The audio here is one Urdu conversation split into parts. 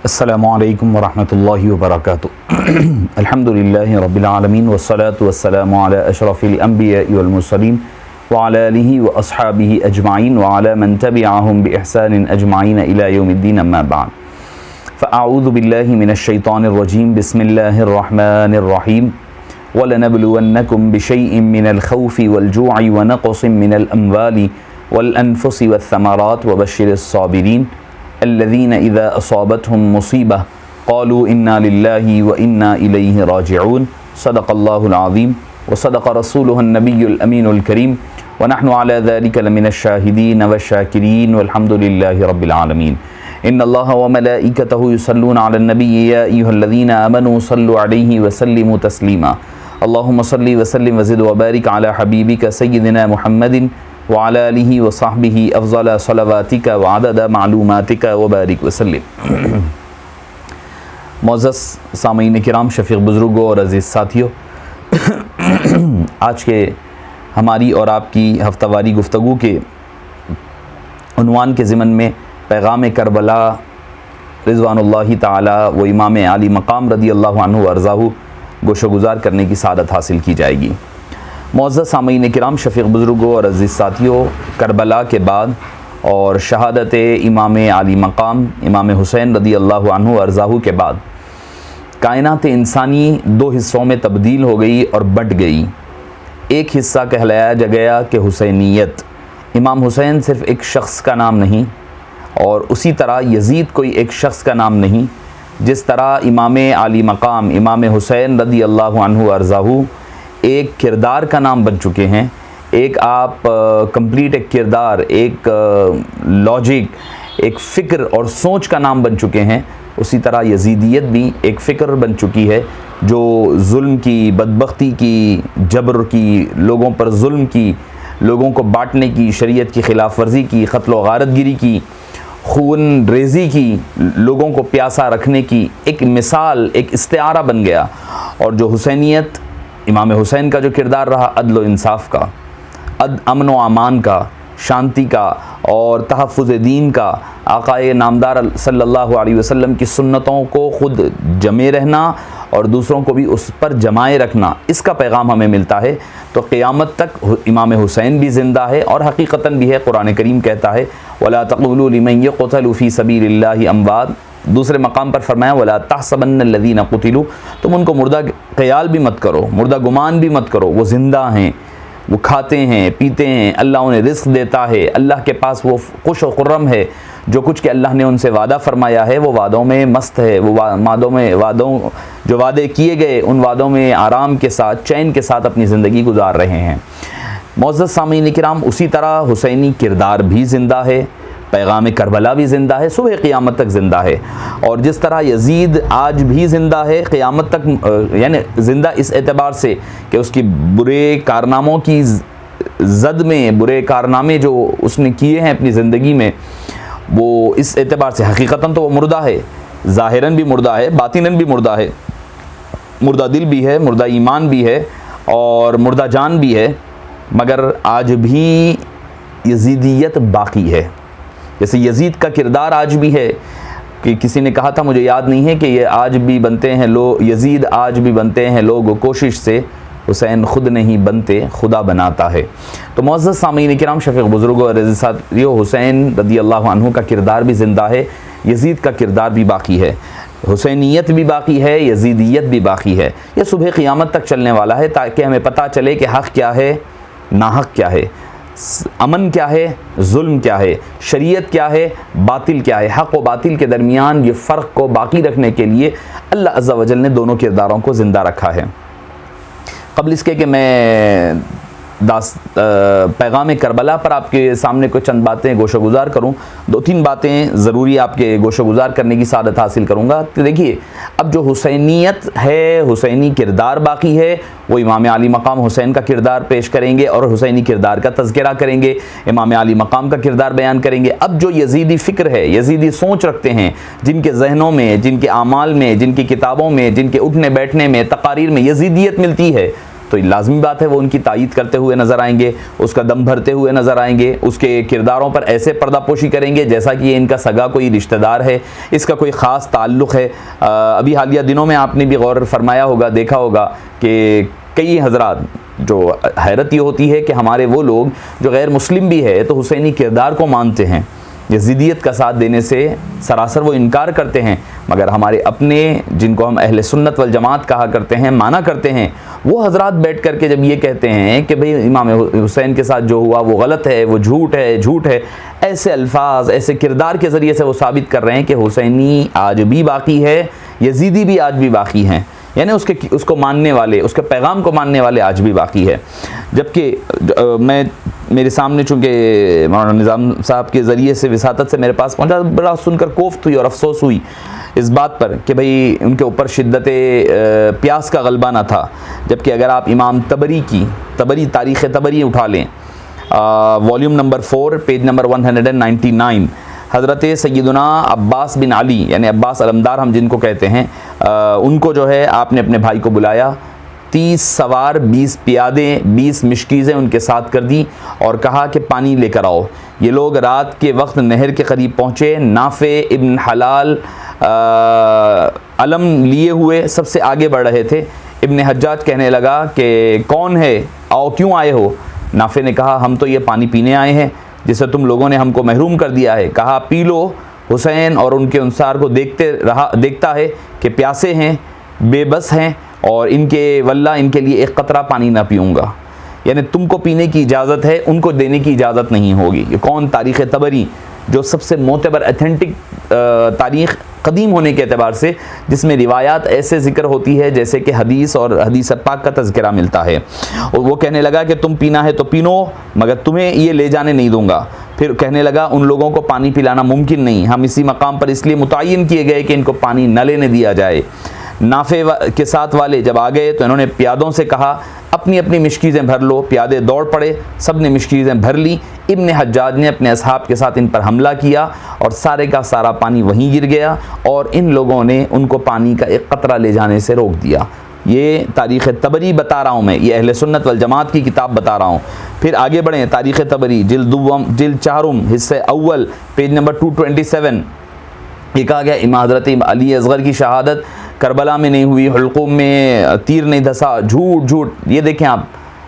السلام علیکم ورحمۃ اللہ وبرکاتہ الحمدللہ رب العالمین والصلاة والسلام علی اشرف الانبیاء والمرسلین وعلی آلہ واصحابہ اجمعین وعلی من تبعہم باحسان اجمعین الی یوم الدین اما بعد فاعوذ باللہ من الشیطان الرجیم بسم اللہ الرحمن الرحیم وَلَنَبْلُوَنَّكُمْ بِشَيْءٍ مِّنَ الْخَوْفِ وَالْجُوعِ وَنَقْصٍ مِّنَ الْأَمْوَالِ وَالْأَنفُسِ وَالثَّمَرَاتِ وَبَشِّرِ الصَّابِرِينَ الذين إذا أصابتهم مصيبة قالوا إنا لله وإنا إليه راجعون صدق الله العظيم وصدق رسوله النبي الأمين الكريم ونحن على ذلك لمن الشاهدين والشاكرين والحمد لله رب العالمين إن الله وملائكته يصلون على النبي يا أيها الذين آمنوا صلوا عليه وسلموا تسليما اللهم صل وسلم وزد وبارك على حبيبك سيدنا محمد وعلى آلہ وصحبہ افضل صلواتک وعدد معلوماتک وبارک وسلم۔ معزز سامعین کرام، شفیق بزرگوں اور عزیز ساتھیوں، آج کے ہماری اور آپ کی ہفتہ واری گفتگو کے عنوان کے ضمن میں پیغام کربلا رضوان اللہ تعالی و امام عالی مقام رضی اللہ عنہ وارضاہ گوش و گزار کرنے کی سعادت حاصل کی جائے گی۔ معزز سامعین کرام، شفیق بزرگوں اور عزیز ساتھیوں، کربلا کے بعد اور شہادت امام عالی مقام امام حسین رضی اللہ عنہ وارضاہ کے بعد کائنات انسانی دو حصوں میں تبدیل ہو گئی اور بٹ گئی۔ ایک حصہ کہلایا گیا کہ حسینیت، امام حسین صرف ایک شخص کا نام نہیں، اور اسی طرح یزید کوئی ایک شخص کا نام نہیں۔ جس طرح امام عالی مقام امام حسین رضی اللہ عنہ وارضاہ ایک کردار کا نام بن چکے ہیں، ایک آپ کمپلیٹ ایک کردار، ایک لاجک، ایک فکر اور سوچ کا نام بن چکے ہیں، اسی طرح یزیدیت بھی ایک فکر بن چکی ہے جو ظلم کی، بدبختی کی، جبر کی، لوگوں پر ظلم کی، لوگوں کو بانٹنے کی، شریعت کی خلاف ورزی کی، قتل و غارت گیری کی، خون ریزی کی، لوگوں کو پیاسا رکھنے کی ایک مثال، ایک استعارہ بن گیا۔ اور جو حسینیت، امام حسین کا جو کردار رہا عدل و انصاف کا، امن و امان کا، شانتی کا اور تحفظ دین کا، آقائے نامدار صلی اللہ علیہ وسلم کی سنتوں کو خود جمے رہنا اور دوسروں کو بھی اس پر جمائے رکھنا، اس کا پیغام ہمیں ملتا ہے۔ تو قیامت تک امام حسین بھی زندہ ہے اور حقیقتاً بھی ہے۔ قرآن کریم کہتا ہے وَلَا تَقُولُوا لِمَن يُقْتَلُ فِي سَبِيلِ اللَّهِ أَمْوَاتٌ، دوسرے مقام پر فرمایا وَلَا تَحْسَبَنَّ الَّذِينَ قُتِلُوا، تم ان کو مردہ خیال بھی مت کرو، مردہ گمان بھی مت کرو، وہ زندہ ہیں، وہ کھاتے ہیں، پیتے ہیں، اللہ انہیں رزق دیتا ہے، اللہ کے پاس وہ خوش و خرم ہے، جو کچھ کہ اللہ نے ان سے وعدہ فرمایا ہے وہ وعدوں میں مست ہے، وہ وعدوں جو وعدے کیے گئے ان وعدوں میں آرام کے ساتھ، چین کے ساتھ اپنی زندگی گزار رہے ہیں۔ معزز سامعین کرام، اسی طرح حسینی کردار بھی زندہ ہے، پیغام کربلا بھی زندہ ہے، صبح قیامت تک زندہ ہے۔ اور جس طرح یزید آج بھی زندہ ہے قیامت تک، یعنی زندہ اس اعتبار سے کہ اس کی برے کارناموں کی زد میں، برے کارنامے جو اس نے کیے ہیں اپنی زندگی میں، وہ اس اعتبار سے حقیقتاً تو وہ مردہ ہے، ظاہراً بھی مردہ ہے، باطناً بھی مردہ ہے، مردہ دل بھی ہے، مردہ ایمان بھی ہے اور مردہ جان بھی ہے، مگر آج بھی یزیدیت باقی ہے۔ جیسے یزید کا کردار آج بھی ہے، کہ کسی نے کہا تھا، مجھے یاد نہیں ہے، کہ یہ آج بھی بنتے ہیں لوگ، یزید آج بھی بنتے ہیں لوگ کوشش سے، حسین خود نہیں بنتے خدا بناتا ہے۔ تو معزز سامعین کرام، شفیق بزرگوں اور عزیز ساتھیوں، حسین رضی اللہ عنہ کا کردار بھی زندہ ہے، یزید کا کردار بھی باقی ہے، حسینیت بھی باقی ہے، یزیدیت بھی باقی ہے۔ یہ صبح قیامت تک چلنے والا ہے، تاکہ ہمیں پتہ چلے کہ حق کیا ہے، ناحق کیا ہے، امن کیا ہے، ظلم کیا ہے، شریعت کیا ہے، باطل کیا ہے۔ حق و باطل کے درمیان یہ فرق کو باقی رکھنے کے لیے اللہ عز و جل نے دونوں کرداروں کو زندہ رکھا ہے۔ قبل اس کے کہ میں پیغام کربلا پر آپ کے سامنے کو چند باتیں گوشہ گزار کروں، دو تین باتیں ضروری آپ کے گوشہ گزار کرنے کی سعادت حاصل کروں گا۔ کہ دیکھیے، اب جو حسینیت ہے، حسینی کردار باقی ہے، وہ امام عالی مقام حسین کا کردار پیش کریں گے اور حسینی کردار کا تذکرہ کریں گے، امام عالی مقام کا کردار بیان کریں گے۔ اب جو یزیدی فکر ہے، یزیدی سوچ رکھتے ہیں، جن کے ذہنوں میں، جن کے اعمال میں، جن کی کتابوں میں، جن کے اٹھنے بیٹھنے میں، تقاریر میں یزیدیت ملتی ہے، تو لازمی بات ہے وہ ان کی تائید کرتے ہوئے نظر آئیں گے، اس کا دم بھرتے ہوئے نظر آئیں گے، اس کے کرداروں پر ایسے پردہ پوشی کریں گے جیسا کہ یہ ان کا سگا کوئی رشتہ دار ہے، اس کا کوئی خاص تعلق ہے۔ ابھی حالیہ دنوں میں آپ نے بھی غور فرمایا ہوگا، دیکھا ہوگا کہ کئی حضرات، جو حیرت یہ ہوتی ہے کہ ہمارے وہ لوگ جو غیر مسلم بھی ہے تو حسینی کردار کو مانتے ہیں، یزیدیت کا ساتھ دینے سے سراسر وہ انکار کرتے ہیں، مگر ہمارے اپنے جن کو ہم اہل سنت والجماعت کہا کرتے ہیں، مانا کرتے ہیں، وہ حضرات بیٹھ کر کے جب یہ کہتے ہیں کہ بھئی امام حسین کے ساتھ جو ہوا وہ غلط ہے، وہ جھوٹ ہے، ایسے الفاظ، ایسے کردار کے ذریعے سے وہ ثابت کر رہے ہیں کہ حسینی آج بھی باقی ہے، یزیدی بھی آج بھی باقی ہیں، یعنی اس کو ماننے والے، اس کے پیغام کو ماننے والے آج بھی باقی ہے۔ جبکہ میرے سامنے چونکہ مولانا نظام صاحب کے ذریعے سے وساطت سے میرے پاس پہنچا، بڑا سن کر کوفت ہوئی اور افسوس ہوئی اس بات پر کہ بھئی ان کے اوپر شدت پیاس کا غلبہ نہ تھا، جبکہ اگر آپ امام طبری تاریخ طبری اٹھا لیں، والیوم نمبر 4 پیج نمبر 199، حضرت سیدنا عباس بن علی یعنی عباس علمدار ہم جن کو کہتے ہیں، ان کو جو ہے آپ نے اپنے بھائی کو بلایا، 30 سوار 20 پیادے 20 مشکیزیں ان کے ساتھ کر دی اور کہا کہ پانی لے کر آؤ۔ یہ لوگ رات کے وقت نہر کے قریب پہنچے، نافع ابن حلال علم لیے ہوئے سب سے آگے بڑھ رہے تھے۔ ابن حجاج کہنے لگا کہ کون ہے، آؤ، کیوں آئے ہو؟ نافع نے کہا ہم تو یہ پانی پینے آئے ہیں جسے تم لوگوں نے ہم کو محروم کر دیا ہے۔ کہا پی لو۔ حسین اور ان کے انصار کو دیکھتا ہے کہ پیاسے ہیں، بے بس ہیں، اور ان کے واللہ ان کے لیے ایک قطرہ پانی نہ پیوں گا، یعنی تم کو پینے کی اجازت ہے، ان کو دینے کی اجازت نہیں ہوگی۔ یہ کون؟ تاریخ طبری، جو سب سے معتبر ایتھنٹک تاریخ قدیم ہونے کے اعتبار سے، جس میں روایات ایسے ذکر ہوتی ہے جیسے کہ حدیث اور حدیث پاک کا تذکرہ ملتا ہے۔ اور وہ کہنے لگا کہ تم پینا ہے تو پینو، مگر تمہیں یہ لے جانے نہیں دوں گا۔ پھر کہنے لگا ان لوگوں کو پانی پلانا ممکن نہیں، ہم اسی مقام پر اس لیے متعین کیے گئے کہ ان کو پانی نہ لینے دیا جائے۔ نافع کے ساتھ والے جب آ گئے تو انہوں نے پیادوں سے کہا اپنی اپنی مشکیزیں بھر لو۔ پیادے دوڑ پڑے، سب نے مشکیزیں بھر لی۔ ابن حجاج نے اپنے اصحاب کے ساتھ ان پر حملہ کیا اور سارے کا سارا پانی وہیں گر گیا، اور ان لوگوں نے ان کو پانی کا ایک قطرہ لے جانے سے روک دیا۔ یہ تاریخ طبری بتا رہا ہوں میں، یہ اہل سنت والجماعت کی کتاب بتا رہا ہوں۔ پھر آگے بڑھیں، تاریخ طبری جلد 4 حصہ اول پیج نمبر 227، یہ کہا گیا امام حضرت علی اصغر کی شہادت کربلا میں نہیں ہوئی، حلقوم میں تیر نہیں دھسا، جھوٹ۔ یہ دیکھیں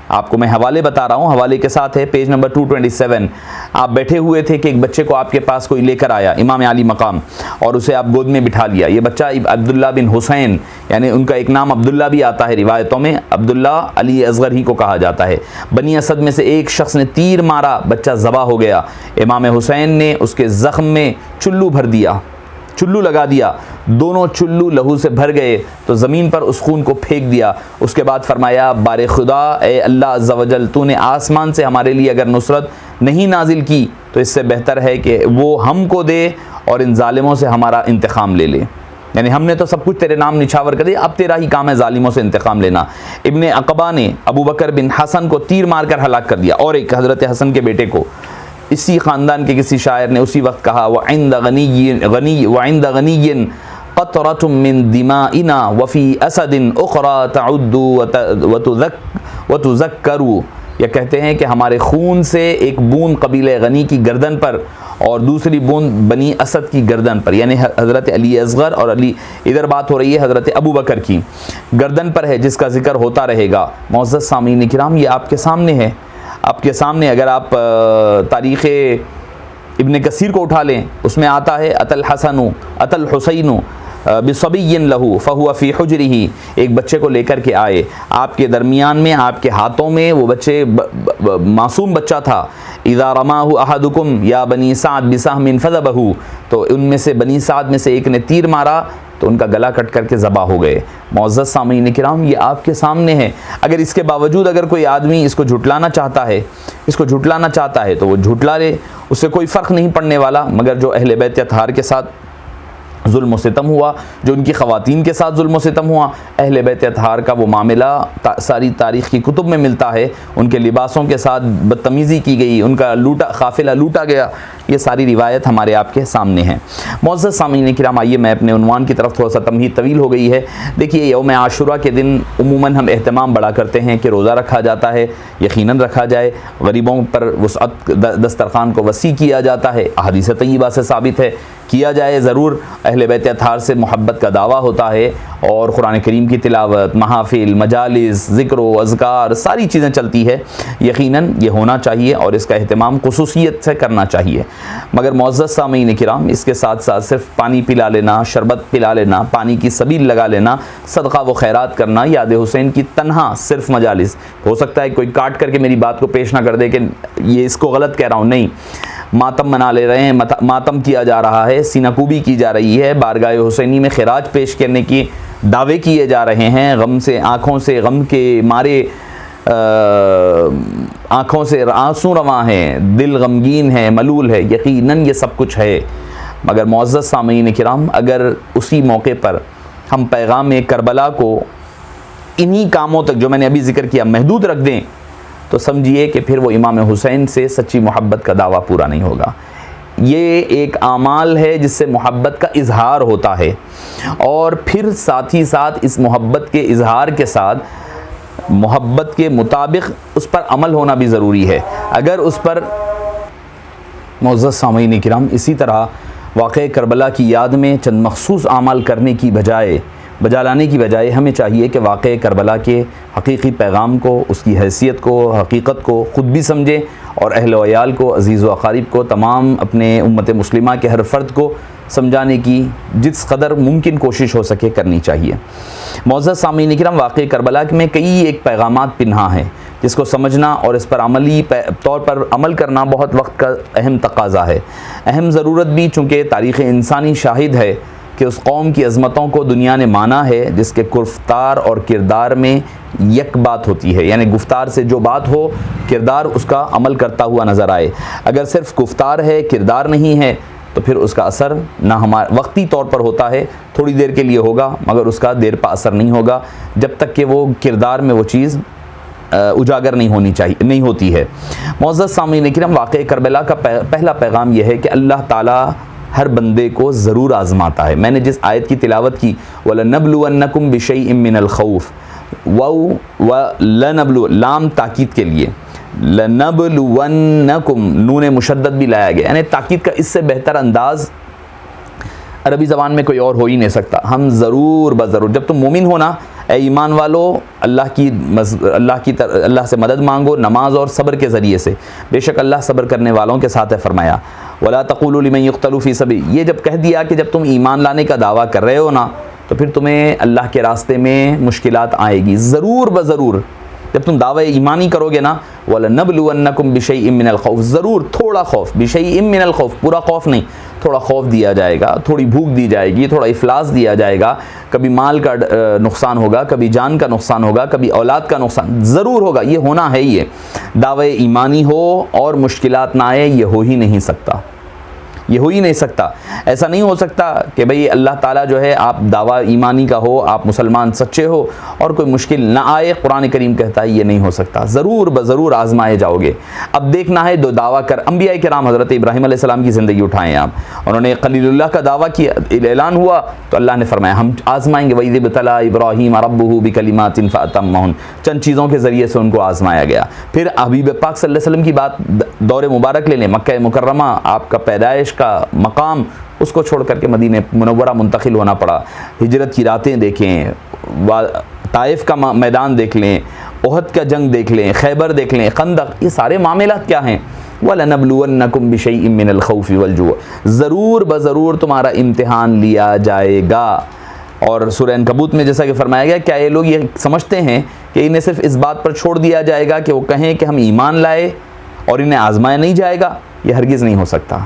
آپ کو میں حوالے بتا رہا ہوں، حوالے کے ساتھ ہے پیج نمبر 227۔ آپ بیٹھے ہوئے تھے کہ ایک بچے کو آپ کے پاس کوئی لے کر آیا، امام علی مقام، اور اسے آپ گود میں بٹھا لیا۔ یہ بچہ عبداللہ بن حسین، یعنی ان کا ایک نام عبداللہ بھی آتا ہے روایتوں میں، عبداللہ علی اصغر ہی کو کہا جاتا ہے۔ بنی اسد میں سے ایک شخص نے تیر مارا، بچہ ذبح ہو گیا۔ امام حسین نے اس کے زخم میں چلو لگا دیا، دونوں چلو لہو سے بھر گئے تو زمین پر اس خون کو پھینک دیا۔ اس کے بعد فرمایا بار خدا، اے اللہ عز و جل، تو نے آسمان سے ہمارے لیے اگر نصرت نہیں نازل کی تو اس سے بہتر ہے کہ وہ ہم کو دے اور ان ظالموں سے ہمارا انتقام لے لے، یعنی ہم نے تو سب کچھ تیرے نام نچھاور کر دیا، اب تیرا ہی کام ہے ظالموں سے انتقام لینا۔ ابن عقبہ نے ابو بکر بن حسن کو تیر مار کر ہلاک کر دیا، اور ایک حضرت حسن کے بیٹے کو اسی خاندان کے کسی شاعر نے اسی وقت کہا وعند غنی قطرة من دمائنا وفی اسد اخرى تعد وتذکر، یہ کہتے ہیں کہ ہمارے خون سے ایک بوند قبیلہ غنی کی گردن پر اور دوسری بوند بنی اسد کی گردن پر، یعنی حضرت علی اصغر اور علی، ادھر بات ہو رہی ہے حضرت ابو بکر کی گردن پر ہے، جس کا ذکر ہوتا رہے گا۔ معزز سامعین کرام، یہ آپ کے سامنے ہے، آپ کے سامنے۔ اگر آپ تاریخ ابن کثیر کو اٹھا لیں، اس میں آتا ہے اتل حسین بصبی لہو فہو فی حجرہ، ایک بچے کو لے کر کے آئے آپ کے درمیان میں، آپ کے ہاتھوں میں، وہ بچے معصوم بچہ تھا۔ اذا رماہ احدکم یا بنی سعد بسہم فذبہ، تو ان میں سے بنی سعد میں سے ایک نے تیر مارا تو ان کا گلا کٹ کر کے ذبح ہو گئے۔ معزز سامعین کرام، یہ آپ کے سامنے ہے۔ اگر اس کے باوجود اگر کوئی آدمی اس کو جھٹلانا چاہتا ہے تو وہ جھٹلا لے، اس سے کوئی فرق نہیں پڑنے والا، مگر جو اہل بیت اطہار کے ساتھ ظلم و ستم ہوا، جو ان کی خواتین کے ساتھ ظلم و ستم ہوا، اہل بیت اطہار کا وہ معاملہ ساری تاریخ کی کتب میں ملتا ہے۔ ان کے لباسوں کے ساتھ بدتمیزی کی گئی، ان کا قافلہ لوٹا گیا، یہ ساری روایت ہمارے آپ کے سامنے ہیں۔ معزز سامعین کرام، آئیے میں اپنے عنوان کی طرف، تھوڑا سا تمہید طویل ہو گئی ہے۔ دیکھیے، یوم عاشوراء کے دن عموماً ہم اہتمام بڑا کرتے ہیں کہ روزہ رکھا جاتا ہے، یقیناً رکھا جائے، غریبوں پر وسعت دسترخوان کو وسیع کیا جاتا ہے، احادیث طیبہ سے ثابت ہے، کیا جائے ضرور۔ اہل بیت اطہار سے محبت کا دعویٰ ہوتا ہے، اور قرآن کریم کی تلاوت، محافل، مجالس، ذکر و اذکار، ساری چیزیں چلتی ہے، یقیناً یہ ہونا چاہیے اور اس کا اہتمام خصوصیت سے کرنا چاہیے۔ مگر معزز سامعین کرام، اس کے ساتھ ساتھ صرف پانی پلا لینا، شربت پلا لینا، پانی کی سبیل لگا لینا، صدقہ و خیرات کرنا، یاد حسین کی تنہا صرف مجالس، ہو سکتا ہے کوئی کاٹ کر کے میری بات کو پیش نہ کر دے کہ یہ اس کو غلط کہہ رہا ہوں، نہیں، ماتم منا لے رہے ہیں، ماتم کیا جا رہا ہے، سینہ کوبی کی جا رہی ہے، بارگاہ حسینی میں خراج پیش کرنے کی دعوے کیے جا رہے ہیں، غم سے آنکھوں سے غم کے مارے آنکھوں سے آنسو رواں ہیں، دل غمگین ہے، ملول ہے، یقیناً یہ سب کچھ ہے۔ مگر معزز سامعین کرام، اگر اسی موقع پر ہم پیغام کربلا کو انہی کاموں تک جو میں نے ابھی ذکر کیا محدود رکھ دیں تو سمجھیے کہ پھر وہ امام حسین سے سچی محبت کا دعویٰ پورا نہیں ہوگا۔ یہ ایک اعمال ہے جس سے محبت کا اظہار ہوتا ہے، اور پھر ساتھ ہی ساتھ اس محبت کے اظہار کے ساتھ محبت کے مطابق اس پر عمل ہونا بھی ضروری ہے۔ اگر اس پر معزز سامعین کرام، اسی طرح واقعہ کربلا کی یاد میں چند مخصوص اعمال کرنے کی بجا لانے کی بجائے ہمیں چاہیے کہ واقعہ کربلا کے حقیقی پیغام کو، اس کی حیثیت کو، حقیقت کو خود بھی سمجھیں، اور اہل و عیال کو، عزیز و اقارب کو، تمام اپنے امت مسلمہ کے ہر فرد کو سمجھانے کی جس قدر ممکن کوشش ہو سکے کرنی چاہیے۔ معزز سامعین کرام، واقعہ کربلا میں کئی ایک پیغامات پنہاں ہیں جس کو سمجھنا اور اس پر عملی طور پر عمل کرنا بہت وقت کا اہم تقاضا ہے، اہم ضرورت بھی، چونکہ تاریخ انسانی شاہد ہے کہ اس قوم کی عظمتوں کو دنیا نے مانا ہے جس کے گفتار اور کردار میں یک بات ہوتی ہے، یعنی گفتار سے جو بات ہو، کردار اس کا عمل کرتا ہوا نظر آئے۔ اگر صرف گفتار ہے، کردار نہیں ہے، تو پھر اس کا اثر نہ وقتی طور پر ہوتا ہے، تھوڑی دیر کے لیے ہوگا، مگر اس کا دیر پا اثر نہیں ہوگا جب تک کہ وہ کردار میں وہ چیز اجاگر نہیں ہوتی ہے۔ معزز سامعین کرام، واقعہ کربلا کا پہلا پیغام یہ ہے کہ اللہ تعالیٰ ہر بندے کو ضرور آزماتا ہے۔ میں نے جس آیت کی تلاوت کی، وَلَنَبْلُوَنَّكُمْ بِشَيْءٍ مِّنَ الْخَوْفِ، وَلَنَبْلُو لام تاکید کے لیے، لَنَبْلُوَنَّكُمْ نون مشدد بھی لایا گیا، یعنی تاکید کا اس سے بہتر انداز عربی زبان میں کوئی اور ہو ہی نہیں سکتا۔ ہم ضرور بضرور، جب تم مومن ہونا، اے ایمان والو، اللہ سے مدد مانگو نماز اور صبر کے ذریعے سے، بے شک اللہ صبر کرنے والوں کے ساتھ ہے۔ فرمایا وَلَا تَقُولُوا لِمَن يُقْتَلُ فِي سَبِيلِ، یہ جب کہہ دیا کہ جب تم ایمان لانے کا دعویٰ کر رہے ہو نا، تو پھر تمہیں اللہ کے راستے میں مشکلات آئے گی، ضرور بضرور۔ جب تم دعوی ایمانی کرو گے نا، وَلَنَبْلُوَنَّكُمْ بِشَيْءٍ مِّنَ الْخَوْفِ، ضرور تھوڑا خوف، بِشَيْءٍ مِّنَ الْخَوْفِ، پورا خوف نہیں، تھوڑا خوف دیا جائے گا، تھوڑی بھوک دی جائے گی، تھوڑا افلاس دیا جائے گا، کبھی مال کا نقصان ہوگا، کبھی جان کا نقصان ہوگا، کبھی اولاد کا نقصان ضرور ہوگا، یہ ہونا ہے۔ یہ دعوی ایمانی ہو اور مشکلات نہ آئے، یہ ہو ہی نہیں سکتا، یہ ہو ہی نہیں سکتا۔ ایسا نہیں ہو سکتا کہ بھئی اللہ تعالیٰ جو ہے، آپ دعویٰ ایمانی کا ہو، آپ مسلمان سچے ہو اور کوئی مشکل نہ آئے، قرآن کریم کہتا ہے یہ نہیں ہو سکتا، ضرور بضرور آزمائے جاؤ گے۔ اب دیکھنا ہے دو دعویٰ انبیاء کرام حضرت ابراہیم علیہ السلام کی زندگی اٹھائیں آپ، انہوں نے خلیل اللہ کا دعویٰ کیا، اعلان ہوا تو اللہ نے فرمایا ہم آزمائیں گے، وَإِذِ ابْتَلَىٰ إِبْرَاهِيمَ رَبُّهُ بِكَلِمَاتٍ فَأَتَمَّهُنَّ، چند چیزوں کے ذریعے سے ان کو آزمایا گیا۔ پھر حبیب پاک صلی اللہ علیہ وسلم کی بات، دور مبارک لے لیں، مکہ مکرمہ، آپ کا پیدائش کا مقام، اس کو چھوڑ کر کے مدینہ منورہ منتقل ہونا پڑا۔ ہجرت کی راتیں دیکھیں، طائف کا میدان دیکھ لیں، احد کا جنگ دیکھ لیں، خیبر دیکھ لیں، خندق، یہ سارے معاملات کیا ہیں؟ وَلَنَبْلُوَنَّكُمْ بِشَيْءٍ مِّنَ الْخَوْفِ وَالْجُوعِ، ضرور بضرور تمہارا امتحان لیا جائے گا۔ اور سورہ عنکبوت میں جیسا کہ فرمایا گیا، کیا یہ لوگ یہ سمجھتے ہیں کہ انہیں صرف اس بات پر چھوڑ دیا جائے گا کہ وہ کہیں کہ ہم ایمان لائے اور انہیں آزمایا نہیں جائے گا؟ یہ ہرگز نہیں ہو سکتا۔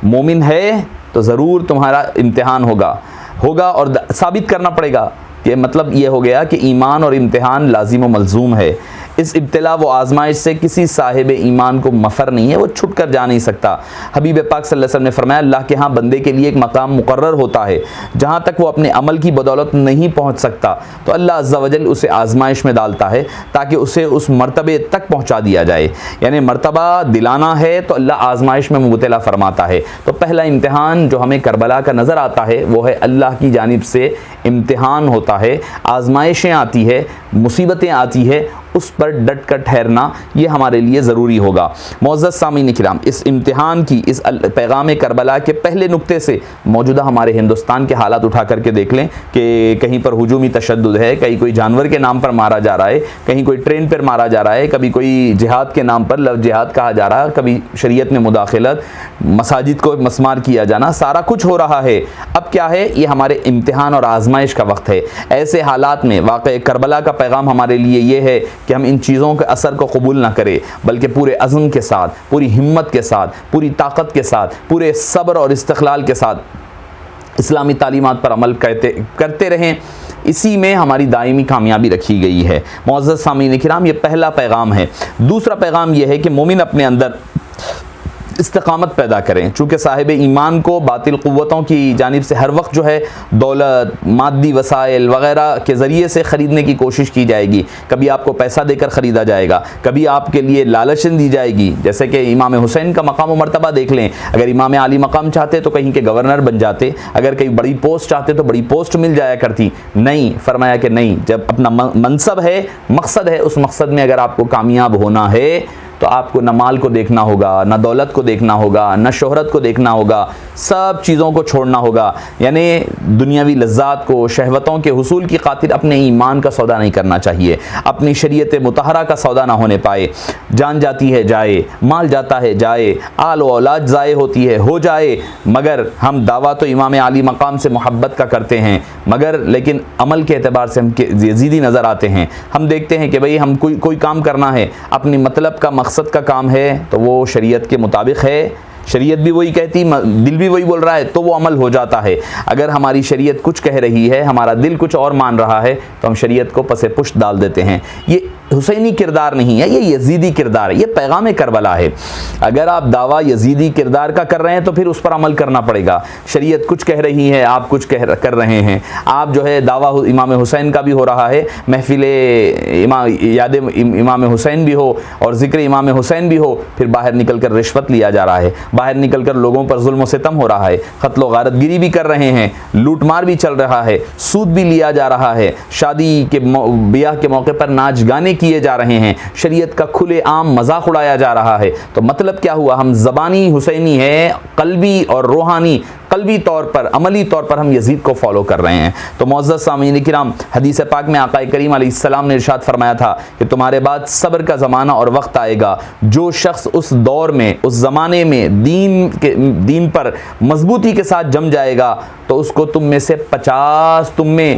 مومن ہے تو ضرور تمہارا امتحان ہوگا اور ثابت کرنا پڑے گا کہ مطلب یہ ہو گیا کہ ایمان اور امتحان لازم و ملزوم ہے. اس ابتلا و آزمائش سے کسی صاحب ایمان کو مفر نہیں ہے, وہ چھٹ کر جا نہیں سکتا. حبیب پاک صلی اللہ علیہ وسلم نے فرمایا اللہ کے ہاں بندے کے لیے ایک مقام مقرر ہوتا ہے جہاں تک وہ اپنے عمل کی بدولت نہیں پہنچ سکتا, تو اللہ عز و جل اسے آزمائش میں ڈالتا ہے تاکہ اسے اس مرتبے تک پہنچا دیا جائے. یعنی مرتبہ دلانا ہے تو اللہ آزمائش میں مبتلا فرماتا ہے. تو پہلا امتحان جو ہمیں کربلا کا نظر آتا ہے وہ ہے اللہ کی جانب سے امتحان ہوتا ہے, آزمائشیں آتی ہے, مصیبتیں آتی ہے, اس پر ڈٹ کر ٹھہرنا یہ ہمارے لیے ضروری ہوگا. معزز سامعین کرام, اس امتحان کی, اس پیغام کربلا کے پہلے نقطے سے موجودہ ہمارے ہندوستان کے حالات اٹھا کر کے دیکھ لیں کہ کہیں پر ہجومی تشدد ہے, کہیں کوئی جانور کے نام پر مارا جا رہا ہے, کہیں کوئی ٹرین پر مارا جا رہا ہے, کبھی کوئی جہاد کے نام پر لفظ جہاد کہا جا رہا ہے, کبھی شریعت میں مداخلت, مساجد کو مسمار کیا جانا, سارا کچھ ہو رہا ہے. اب کیا ہے, یہ ہمارے امتحان اور آزمائش کا وقت ہے. ایسے حالات میں واقع کربلا کا پیغام ہمارے لیے یہ ہے کہ ہم ان چیزوں کے اثر کو قبول نہ کریں, بلکہ پورے عزم کے ساتھ, پوری ہمت کے ساتھ, پوری طاقت کے ساتھ, پورے صبر اور استقلال کے ساتھ اسلامی تعلیمات پر عمل کرتے رہیں. اسی میں ہماری دائمی کامیابی رکھی گئی ہے. معزز سامعین کرام, یہ پہلا پیغام ہے. دوسرا پیغام یہ ہے کہ مومن اپنے اندر استقامت پیدا کریں. چونکہ صاحب ایمان کو باطل قوتوں کی جانب سے ہر وقت جو ہے دولت, مادی وسائل وغیرہ کے ذریعے سے خریدنے کی کوشش کی جائے گی. کبھی آپ کو پیسہ دے کر خریدا جائے گا, کبھی آپ کے لیے لالچ دی جائے گی. جیسے کہ امام حسین کا مقام و مرتبہ دیکھ لیں, اگر امام علی مقام چاہتے تو کہیں کے گورنر بن جاتے, اگر کہیں بڑی پوسٹ چاہتے تو بڑی پوسٹ مل جایا کرتی. نہیں, فرمایا کہ نہیں, جب اپنا منصب ہے, مقصد ہے, اس مقصد میں اگر آپ کو کامیاب ہونا ہے تو آپ کو نہ مال کو دیکھنا ہوگا, نہ دولت کو دیکھنا ہوگا, نہ شہرت کو دیکھنا ہوگا, سب چیزوں کو چھوڑنا ہوگا. یعنی دنیاوی لذات کو, شہوتوں کے حصول کی خاطر اپنے ایمان کا سودا نہیں کرنا چاہیے, اپنی شریعت مطہرہ کا سودا نہ ہونے پائے. جان جاتی ہے جائے, مال جاتا ہے جائے, آل و اولاد ضائع ہوتی ہے ہو جائے, مگر ہم دعویٰ تو امام علی مقام سے محبت کا کرتے ہیں, مگر لیکن عمل کے اعتبار سے ہم یزیدی نظر آتے ہیں. ہم دیکھتے ہیں کہ بھئی ہم کوئی کام کرنا ہے, اپنی مطلب کا مقصد کا کام ہے تو وہ شریعت کے مطابق ہے, شریعت بھی وہی کہتی, دل بھی وہی بول رہا ہے, تو وہ عمل ہو جاتا ہے. اگر ہماری شریعت کچھ کہہ رہی ہے, ہمارا دل کچھ اور مان رہا ہے, تو ہم شریعت کو پس پشت ڈال دیتے ہیں. یہ حسینی کردار نہیں ہے, یہ یزیدی کردار ہے, یہ پیغام کربلا ہے. اگر آپ دعویٰ یزیدی کردار کا کر رہے ہیں تو پھر اس پر عمل کرنا پڑے گا. شریعت کچھ کہہ رہی ہے, آپ کچھ کر رہے ہیں. آپ جو ہے دعویٰ امام حسین کا بھی ہو رہا ہے, محفل یاد امام حسین بھی ہو اور ذکر امام حسین بھی ہو, پھر باہر نکل کر رشوت لیا جا رہا ہے, باہر نکل کر لوگوں پر ظلم و ستم ہو رہا ہے, قتل و غارت گیری بھی کر رہے ہیں, لوٹ مار بھی چل رہا ہے, سود بھی لیا جا رہا ہے, شادی کے بیاہ کے موقع پر ناچ گانے کیے جا رہے ہیں, شریعت کا کھلے عام مذاق اڑایا جا رہا ہے. تو مطلب کیا ہوا, ہم زبانی حسینی ہے, قلبی اور روحانی, قلبی طور پر, عملی طور پر ہم یزید کو فالو کر رہے ہیں. تو معزز سامعین کرام, حدیث پاک میں آقا کریم علیہ السلام نے ارشاد فرمایا تھا کہ تمہارے بعد صبر کا زمانہ اور وقت آئے گا. جو شخص اس دور میں, اس زمانے میں دین پر مضبوطی کے ساتھ جم جائے گا تو اس کو تم میں سے 50, تم میں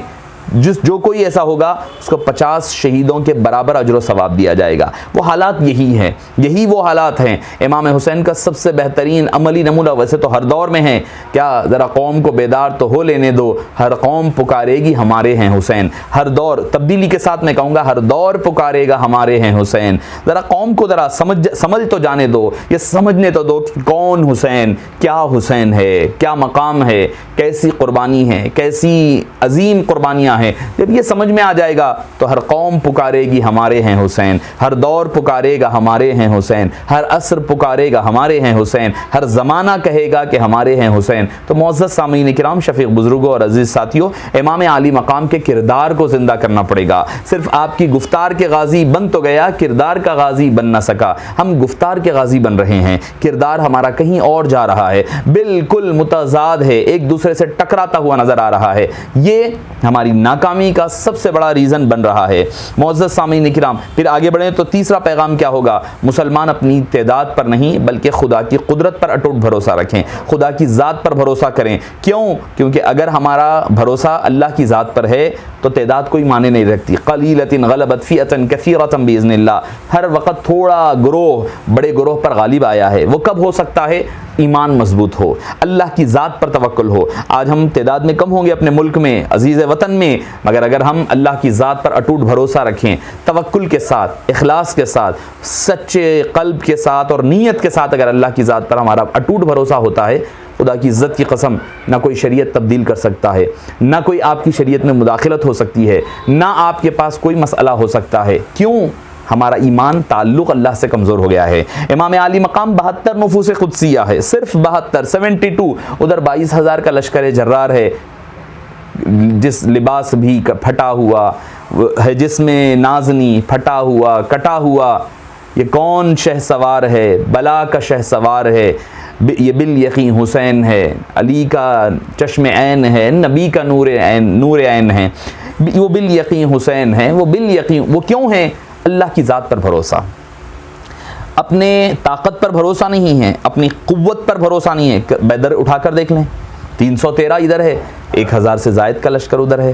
جو کوئی ایسا ہوگا اس کو 50 شہیدوں کے برابر اجر و ثواب دیا جائے گا. وہ حالات یہی ہیں, یہی وہ حالات ہیں. امام حسین کا سب سے بہترین عملی نمونہ ویسے تو ہر دور میں ہے, کیا ذرا قوم کو بیدار تو ہو لینے دو, ہر قوم پکارے گی ہمارے ہیں حسین. ہر دور, تبدیلی کے ساتھ میں کہوں گا, ہر دور پکارے گا ہمارے ہیں حسین. ذرا قوم کو ذرا سمجھ تو جانے دو, یہ سمجھنے تو دو کہ کون حسین, کیا حسین ہے, کیا مقام ہے, کیسی قربانی ہے, کیسی عظیم قربانیاں ہیں. جب یہ سمجھ میں آ جائے گا تو ہر قوم پکارے گی ہمارے ہیں حسین, ہر دور پکارے گا ہمارے ہیں حسین, ہر عصر پکارے گا ہمارے ہیں حسین, ہر زمانہ کہے گا کہ ہمارے ہیں حسین. تو معزز سامعین کرام, شفیق بزرگوں اور عزیز ساتھیوں, امام علی مقام کے کردار کو زندہ کرنا پڑے گا. صرف آپ کی گفتار کے غازی بن تو گیا, کردار کا غازی بن نہ سکا. ہم گفتار کے غازی بن رہے ہیں, کردار ہمارا کہیں اور جا رہا ہے, بالکل متضاد ہے, ایک دوسرے سے ٹکراتا ہوا نظر آ رہا ہے. یہ ہماری ناکامی کا سب سے بڑا ریزن بن رہا ہے. معزز سامعین کرام, پھر آگے بڑھیں تو تیسرا پیغام کیا ہوگا, مسلمان اپنی تعداد پر نہیں بلکہ خدا کی قدرت پر اٹوٹ بھروسہ رکھیں, خدا کی ذات پر بھروسہ کریں. کیوں؟ کیونکہ اگر ہمارا بھروسہ اللہ کی ذات پر ہے تو تعداد کوئی معنی نہیں رکھتی. قلیلۃ غلبت فئۃ کثیرۃ باذن اللہ. ہر وقت تھوڑا گروہ بڑے گروہ پر غالب آیا ہے. وہ کب ہو سکتا ہے؟ ایمان مضبوط ہو، اللہ کی ذات پر توکل ہو۔ آج ہم تعداد میں کم ہوں گے اپنے ملک میں، عزیز وطن میں، مگر اگر ہم اللہ کی ذات پر اٹوٹ بھروسہ رکھیں، توکل کے ساتھ، اخلاص کے ساتھ، سچے قلب کے ساتھ اور نیت کے ساتھ اگر اللہ کی ذات پر ہمارا اٹوٹ بھروسہ ہوتا ہے، خدا کی عزت کی قسم نہ کوئی شریعت تبدیل کر سکتا ہے، نہ کوئی آپ کی شریعت میں مداخلت ہو سکتی ہے، نہ آپ کے پاس کوئی مسئلہ ہو سکتا ہے۔ کیوں؟ ہمارا ایمان تعلق اللہ سے کمزور ہو گیا ہے۔ امام عالی مقام 72 نفوس قدسیہ ہے، صرف 72 ادھر 22,000 کا لشکر جرار ہے، جس لباس بھی پھٹا ہوا ہے، جس میں نازنی پھٹا ہوا کٹا ہوا، یہ کون شہ سوار ہے؟ بلا کا شہ سوار ہے، یہ بالیقین حسین ہے، علی کا چشم عین ہے، نبی کا نور عین ہے، وہ بالیقین حسین ہے، وہ بالیقین، وہ کیوں ہے؟ اللہ کی ذات پر بھروسہ، اپنے طاقت پر بھروسہ نہیں ہے، اپنی قوت پر بھروسہ نہیں ہے۔ بدر اٹھا کر دیکھ لیں، 313 ادھر ہے، 1000 سے زائد کا لشکر ادھر ہے،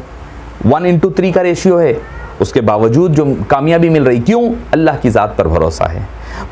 1:3 کا ریشیو ہے، اس کے باوجود جو کامیابی مل رہی، کیوں؟ اللہ کی ذات پر بھروسہ ہے۔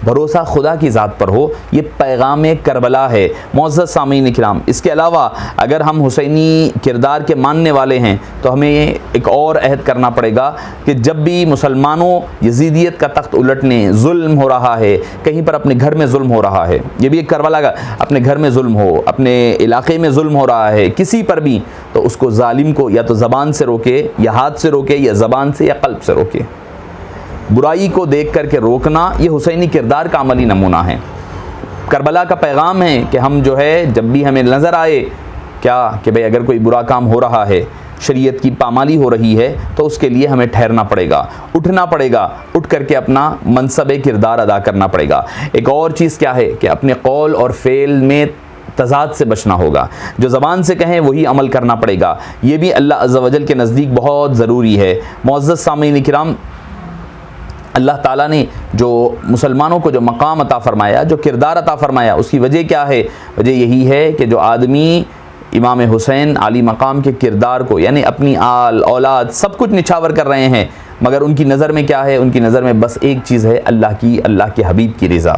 بھروسہ خدا کی ذات پر ہو، یہ پیغام کربلا ہے۔ معزز سامعین کرام، اس کے علاوہ اگر ہم حسینی کردار کے ماننے والے ہیں تو ہمیں ایک اور عہد کرنا پڑے گا کہ جب بھی مسلمانوں یزیدیت کا تخت الٹنے، ظلم ہو رہا ہے، کہیں پر اپنے گھر میں ظلم ہو رہا ہے، یہ بھی ایک کربلا کا، اپنے گھر میں ظلم ہو، اپنے علاقے میں ظلم ہو رہا ہے کسی پر بھی، تو اس کو ظالم کو یا تو زبان سے روکے یا ہاتھ سے روکے یا زبان سے یا قلب سے روکے۔ برائی کو دیکھ کر کے روکنا یہ حسینی کردار کا عملی نمونہ ہے۔ کربلا کا پیغام ہے کہ ہم جو ہے جب بھی ہمیں نظر آئے کیا کہ بھئی اگر کوئی برا کام ہو رہا ہے، شریعت کی پامالی ہو رہی ہے، تو اس کے لیے ہمیں ٹھہرنا پڑے گا، اٹھنا پڑے گا، اٹھ کر کے اپنا منصب کردار ادا کرنا پڑے گا۔ ایک اور چیز کیا ہے کہ اپنے قول اور فعل میں تضاد سے بچنا ہوگا، جو زبان سے کہیں وہی عمل کرنا پڑے گا، یہ بھی اللہ عز و جل کے نزدیک بہت ضروری ہے۔ معزز سامعین کرام، اللہ تعالیٰ نے جو مسلمانوں کو جو مقام عطا فرمایا، جو کردار عطا فرمایا، اس کی وجہ کیا ہے؟ وجہ یہی ہے کہ جو آدمی امام حسین عالی مقام کے کردار کو، یعنی اپنی آل اولاد سب کچھ نچھاور کر رہے ہیں، مگر ان کی نظر میں کیا ہے؟ ان کی نظر میں بس ایک چیز ہے، اللہ کے حبیب کی رضا۔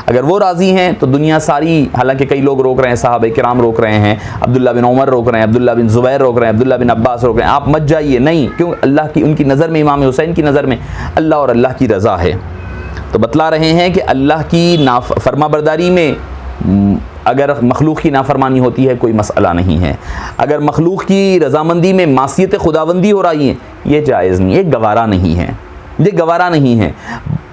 اگر وہ راضی ہیں تو دنیا ساری، حالانکہ کئی لوگ روک رہے ہیں، صحابہ کرام روک رہے ہیں، عبداللہ بن عمر روک رہے ہیں، عبداللہ بن زبیر روک رہے ہیں، عبداللہ بن عباس روک رہے ہیں، آپ مت جائیے، نہیں، کیوں؟ اللہ کی، ان کی نظر میں، امام حسین کی نظر میں اللہ اور اللہ کی رضا ہے۔ تو بتلا رہے ہیں کہ اللہ کی فرما برداری میں اگر مخلوق کی نافرمانی ہوتی ہے کوئی مسئلہ نہیں ہے، اگر مخلوق کی رضامندی میں معصیت خداوندی ہو رہی ہے یہ جائز نہیں، یہ گوارا نہیں ہے، یہ گوارا نہیں ہے۔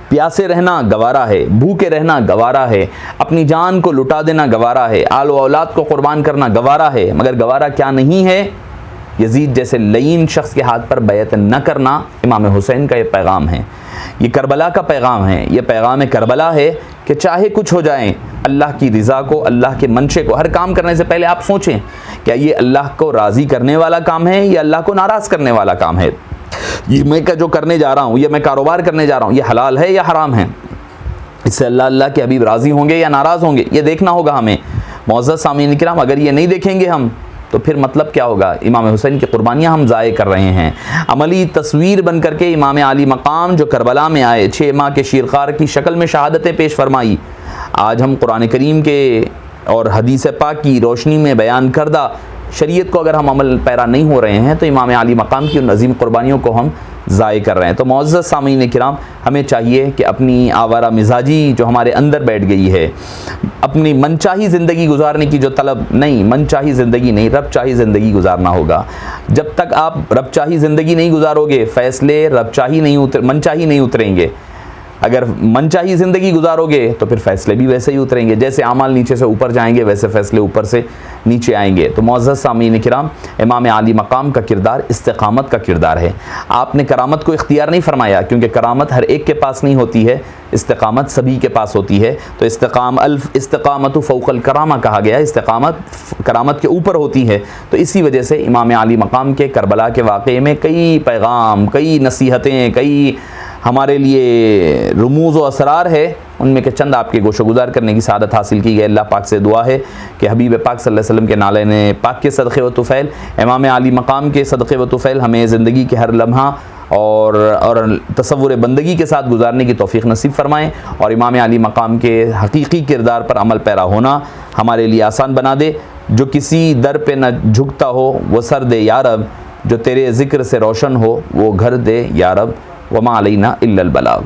پیاسے رہنا گوارا ہے، بھوکے رہنا گوارا ہے، اپنی جان کو لٹا دینا گوارا ہے، آل و اولاد کو قربان کرنا گوارا ہے، مگر گوارا کیا نہیں ہے؟ یزید جیسے لعین شخص کے ہاتھ پر بیعت نہ کرنا۔ امام حسین کا یہ پیغام ہے، یہ کربلا کا پیغام ہے، یہ پیغام کربلا ہے کہ چاہے کچھ ہو جائیں، اللہ کی رضا کو، اللہ کے منشے کو، ہر کام کرنے سے پہلے آپ سوچیں کیا یہ اللہ کو راضی کرنے والا کام ہے یا اللہ کو ناراض کرنے والا کام ہے؟ یہ میں جو کرنے جا رہا ہوں، یہ میں کاروبار کرنے جا رہا ہوں، یہ حلال ہے یا حرام ہے؟ اس سے اللہ کے حبیب راضی ہوں گے یا ناراض ہوں گے، یہ دیکھنا ہوگا ہمیں۔ معزز سامعین کرام، اگر یہ نہیں دیکھیں گے ہم تو پھر مطلب کیا ہوگا؟ امام حسین کی قربانیاں ہم ضائع کر رہے ہیں۔ عملی تصویر بن کر کے امام عالی مقام جو کربلا میں آئے، 6 ماہ کے شیرخوار کی شکل میں شہادتیں پیش فرمائی، آج ہم قرآن کریم کے اور حدیث پاک کی روشنی میں بیان کردہ شریعت کو اگر ہم عمل پیرا نہیں ہو رہے ہیں تو امام عالی مقام کی ان عظیم قربانیوں کو ہم ضائع کر رہے ہیں۔ تو معزز سامعین کرام، ہمیں چاہیے کہ اپنی آوارہ مزاجی جو ہمارے اندر بیٹھ گئی ہے، اپنی منچاہی زندگی گزارنے کی جو طلب، نہیں، منچاہی زندگی نہیں، رب چاہی زندگی گزارنا ہوگا۔ جب تک آپ رب چاہی زندگی نہیں گزارو گے، فیصلے رب چاہی نہیں منچاہی نہیں اتریں گے۔ اگر منچاہی زندگی گزارو گے تو پھر فیصلے بھی ویسے ہی اتریں گے، جیسے اعمال نیچے سے اوپر جائیں گے ویسے فیصلے اوپر سے نیچے آئیں گے۔ تو معزز سامعین کرام، امام عالی مقام کا کردار استقامت کا کردار ہے۔ آپ نے کرامت کو اختیار نہیں فرمایا، کیونکہ کرامت ہر ایک کے پاس نہیں ہوتی ہے، استقامت سبھی کے پاس ہوتی ہے۔ تو استقامت فوق الکرامہ کہا گیا، استقامت کرامت کے اوپر ہوتی ہے۔ تو اسی وجہ سے امام عالی مقام کے کربلا کے واقعے میں کئی پیغام، کئی نصیحتیں، کئی ہمارے لیے رموز و اسرار ہے، ان میں کہ چند آپ کے گوش و گزار کرنے کی سعادت حاصل کی گئی۔ اللہ پاک سے دعا ہے کہ حبیب پاک صلی اللہ علیہ وسلم کے نالین پاک کے صدقے و طفیل، امام عالی مقام کے صدقے و طفیل ہمیں زندگی کے ہر لمحہ اور تصور بندگی کے ساتھ گزارنے کی توفیق نصیب فرمائیں، اور امام علی مقام کے حقیقی کردار پر عمل پیرا ہونا ہمارے لیے آسان بنا دے۔ جو کسی در پہ نہ جھکتا ہو وہ سر دے یا رب، جو تیرے ذکر سے روشن ہو وہ گھر دے یا رب، وما علینا الا البلاغ۔